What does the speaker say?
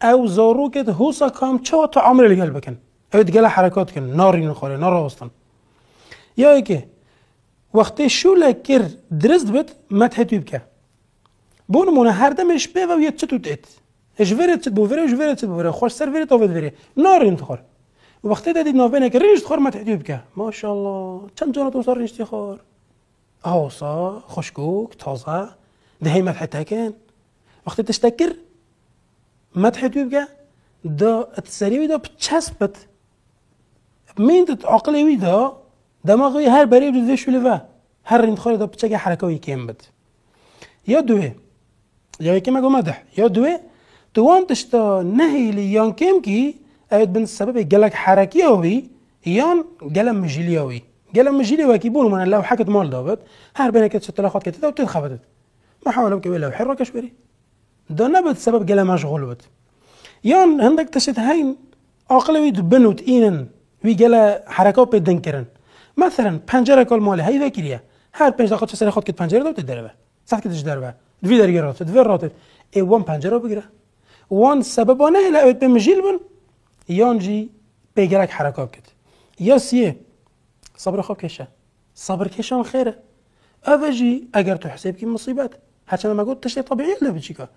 او زارو که هوسا کام چه تو عمر لگل بکن اوید گله حرکات کن ناری نخوره نراستن یا که وقتی شوله کر درست بد متحد بکه بونمونه هر دمش به و یه چه تو دید اش ورد چه بو وره اش ورد چه بو وره خوش سر ورد آوید وره ناری نخور وقتی دادید نابینه که رنج خور متحد بکه ماشاءالله چند جانتون صار رنج تخور هوسا خشکوک تازه دهی متحد تکن وقتی تشتکر متحد بکه دا اتسریوی دا بچسبت میند عقلی دا دماغی هر بری بده شوله و هر رند خاله دا بچگه حرکاوی کم بد یا دوه یا یکی مگو مدح یا دوه دوام تشتا نهی لیان کم کی اید بن سبب گلک حرکی اوی یان گلم مجیلی اوی گلم مجیلی وکی بونو من لو حکت مال دابد هر بینه که تلاخات کتید و تدخبتد ما حاولم که لو حرکش بری دا نبد سبب گلم مشغول بد یان هندک تشت هین عقلوی دبنوت اینن وی گله حرکات بدن کرن مثلا پنجره کل ماله هی وکریه هر 5 دقیقه چه سر خود کت پنجره داد دربه ساعت کتش دربه دوی درگه راتت دوی راتت ای وان پنجره بگیره وان سببانه لا اوت بمجیل بن یانجی بگرک حرکات کت یا سیه صبر خوب کشه صبر کشان خیره اوجی اگر تو حساب کی مصیبت هرچند ما گفت تشتی طبیعی لا بچیکا